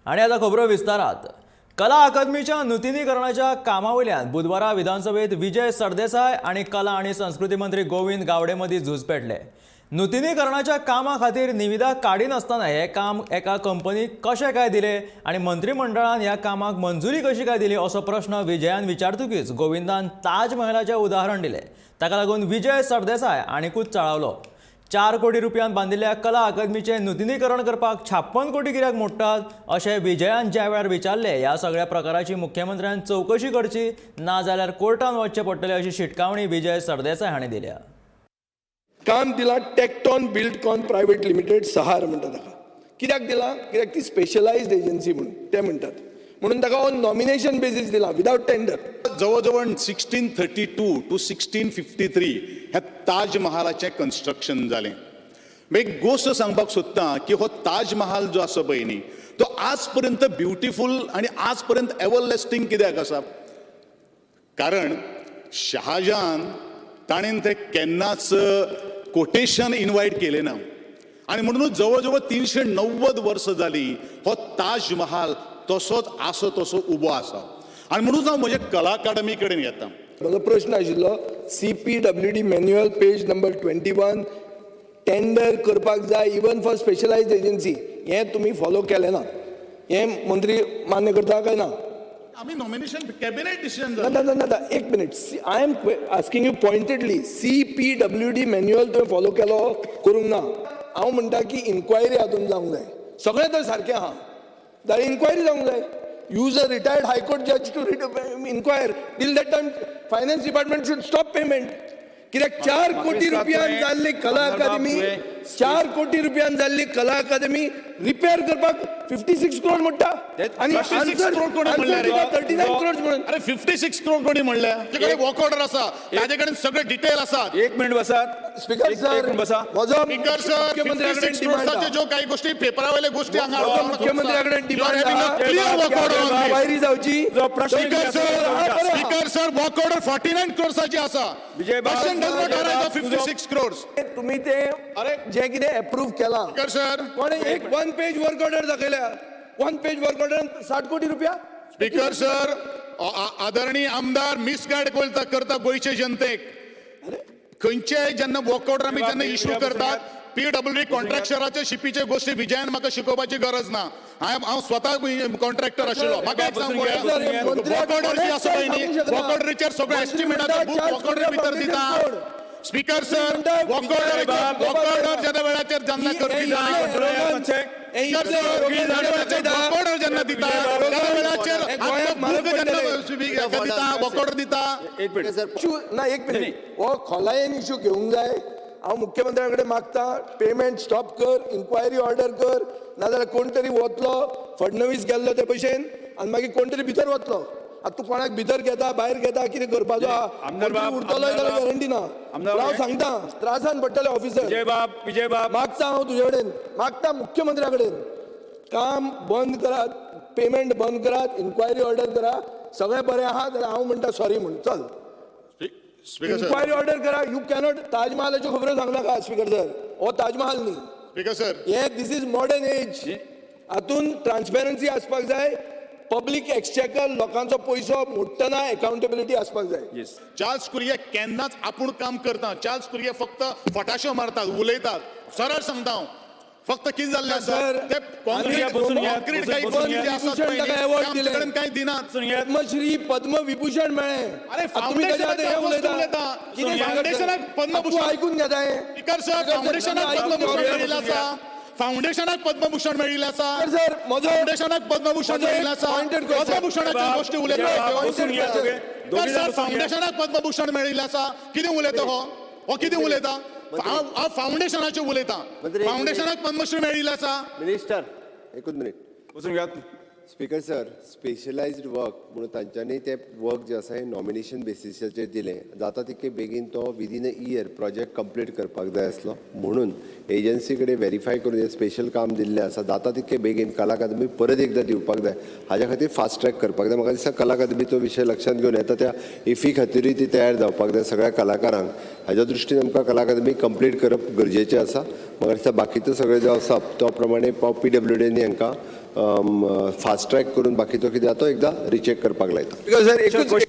आणि आता खबरो विस्तारात कला अकादमीच्या नूतनीकरणाच्या कामावयल्यान बुधवारा विधानसभेत विजय सरदेसाय आणि कला आणि संस्कृती मंत्री गोविंद गावडे मदीं झूज पेटले। नूतनीकरणाच्या कामा खातीर निविदा काडिनासतना हे काम एका कंपनीक कशें काय दिले आणि मंत्रिमंडळान ह्या कामाक मंजुरी कशी काय दिली असो प्रश्न विजयान विचारतकीच गोविंदान ताज महलाचे उदाहरण दिले। ताका लागून विजय सरदेसाय आनीकूच चळावलो। 4 कोटी रुपयान बांदिल्ल्या कला अकादमीचे नूतनीकरण करपाक 56 कोटी कित्याक मोडटात अशें विजयान ज्या वेळार विचारले। ह्या सगळ्या प्रकाराची मुख्यमंत्र्यान चौकशी करची ना जाल्यार कोर्टान वचचें पडटलें अशी शिटकावणी विजय सरदेसाय हांणी दिल्या। काम दिला टेक्टॉन बिल्डकॉन प्रायव्हेट लिमिटेड सहार म्हणटा ताका। कित्याक दिला? कित्याक ती स्पेशलायज्ड एजन्सी म्हणून ते म्हणटात, म्हणून ताका नॉमिनेशन बेसीस दिला विदाउट टेंडर। जवळ 1632 टू 1653 ह्या ताज महालाचें कन्स्ट्रक्शन जालें। एक गोष्ट सांगपाक सोदतां की हो ताज महाल जो आसा पळय न्ही, तो आज पर्यंत ब्युटिफूल आणि आज पर्यंत एव्हरलास्टिंग कित्याक आसा? कारण शहाजहान ताणेन ते केन्नाच कोटेशन इन्वायट केलें ना आणि म्हणूनच जवळ 390 वर्सां जालीं हो ताज महाल तसोच आसो तसो उबो आसा। आणि म्हणून हांव म्हज्या कला अकादमी कडेन येता। म्हजो प्रश्न आशिल्लो CPWD manual page number 21 tender करपाक जाय इवन फॉर स्पेशलायज्ड एजन्सी, हें तुमी फॉलो केलें ना, हें मंत्री मान्य करता काय ना? आमी नॉमिनेशन कॅबिनेट डिसिजन ना एक minute, I am asking you pointedly CPWD manual तुवें फॉलो केलो करूंक ना। हांव म्हणटा की इन्क्वायरी हातून जावंक जाय, सगळें तर सारकें आहा, जाल्यार इन्क्वायरी जावंक जाय। Use a retired High Court judge to inquire. Till that time, Finance Department should stop payment. कित्याक 4 कोटी रुपयान जाल्ली कला अकादमी, 4 कोटी रुपयान जाल्ली कला अकादमी रिपेअर करपाक 56 करोड म्हणटा आणि 56 करोड कोणी म्हणल्यार 39 करोड म्हणून। अरे 56 करोड कोणी म्हणल्या? तुझ्याकडे वर्क ऑर्डर आसा, ताजे कडेन सगळे डिटेल आसात। एक मिनिट बसात। स्पीकर सर, म्हजो स्पीकर सर, मुख्यमंत्र्याकडे 56 डिमांड करोडचे जो काही गोष्टी पेपरावयले गोष्टी हांगा मुख्यमंत्र्याकडे demand clear work order inquiry जावची। स्पीकर सर वर्क ऑर्डर 49 करोडची आसा। विजय बाबा 56 करोड तुम्ही ते जे कितें अप्रूव्ह केला स्पीकर सर, पण एक 1 पेज वर्क ऑर्डर दाखयल्या, 1 पेज वर्क ऑर्डर 60 कोटी रुपया। स्पीकर सर, आदरणीय आमदार मिसगायड करता गोयचे जनतेक। खंयचे जेन्ना वर्क ऑर्डर आमी जेन्ना इश्यू करतात, PWD कॉन्ट्रॅक्टराचे शिपीचे गोष्टी विजयान म्हाका शिकोवपाची गरज ना। हांव स्वता कॉन्ट्रॅक्टर आशिल्लो। म्हाका एक सांग वर्क ऑर्डर जी आसा पळय न्ही, वर्क ऑर्डरीचेर सगळे एस्टिमेटाचो बुक वर्क ऑर्डर भितर दिता। स्पीकर सर, वर्क ऑर्डर जेन्ना वेळाचेर जेन्ना करता, वर्क ऑर्डर जेन्ना दिता त्या वेळाचेर वर्क ऑर्डर दिता। ना एक मिनिट, हो खोलायेन इश्यू घेवंक जाय। हांव मुख्यमंत्र्याकडे मागता पेमेंट स्टॉप कर, इन्क्वायरी ऑर्डर कर, नाजाल्यार कोण तरी वतलो, फडणवीस गेल्लो ते भशेन आनी मागीर कोण तरी भितर वतलो। आतां तूं कोणाक भितर घेता भायर घेता कितें करपाचो उरतलो जाल्यार गॅरंटी ना। हांव सांगता त्रासान पडटले ऑफिसर। विजय बाब मागता हांव तुजे कडेन, मागता मुख्यमंत्र्या कडेन काम बंद करात, पेमेंट बंद करात, इन्क्वायरी ऑर्डर करा, सगळें बरें आहा जाल्यार हांव म्हणटा सॉरी म्हण चल। इन्क्वायरी ऑर्डर करा। यू कॅनॉट ताजमहालाच्यो खबरो सांगला का स्पीकर सर? हो ताजमहाल न्ही स्पीकर सर, हे दिस इज मॉडर्न एज, हातून ट्रान्सपेरन्सी आसपाक जाय, पब्लीक एक्सचेकर लोकांचो पयसो मोडटना अकाउंटेबिलिटी आसपाक जाय। चार्ल्स कुरिये केन्नाच आपूण काम करता, चार्ल्स कुरिये फक्त फटाशो मारतात, उलयतात। सरळ सांगता हांव, फक्त कितें जाल्लें आसा ते कॉन्क्रीट कांय दिनात। पद्मश्री पद्मविभूषण मेळ्ळे। अरे फाउंडेशनाक पद्मभूषण ऐकून घेता हे स्पीकर सर, फाउंडेशनाक पद्मभूषण मेळिल्लें आसा, फाउंडेशनाक पद्मभूषण मेळिल्लें आसा, सर फाउंडेशनाक पद्मभूषण मेळिल्लें आसा। पद्मभूषणाच्या गोष्टी उलयतात सर, फाउंडेशनाक पद्मभूषण मेळिल्लें आसा, कितें उलयता हो कितें उलयता? हांव फाउंडेशनाचे उलयतां, फाउंडेशनाक पद्मश्री मेळिल्लें आसा। मिनिस्टर एकूच मिनिट बसून घ्या। स्पीकर सर, स्पेशलायज्ड वर्क म्हणून तांच्यांनी ते वर्क जे आसा हें नॉमिनेशन बेसिसाचेर दिलें, जाता तितके बेगीन तो within a year project complete करपाक जाय आसलो, म्हणून एजन्सी कडेन व्हेरीफाय करून हे स्पेशल काम दिल्लें आसा, जाता तितके बेगीन कला अकादमी परत एकदां दिवपाक जाय, हाज्या खातीर फास्ट ट्रॅक करपाक जाय। म्हाका दिसता कला अकादमी तो विशय लक्षांत घेवन येता त्या इफी खातीरूय ती तयार जावपाक जाय सगळ्या कलाकारांक। हाज्या दृश्टीन आमकां कला अकादमी कंप्लीट करप गरजेचें आसा। म्हाका दिसता बाकीचो सगळें जो आसा तो प्रमाणे PWDनी हांकां फास्ट ट्रॅक करून बाकीचो कितें आसा तो एकदां रिचेक करपाक लायता. बिकॉज सर एकूच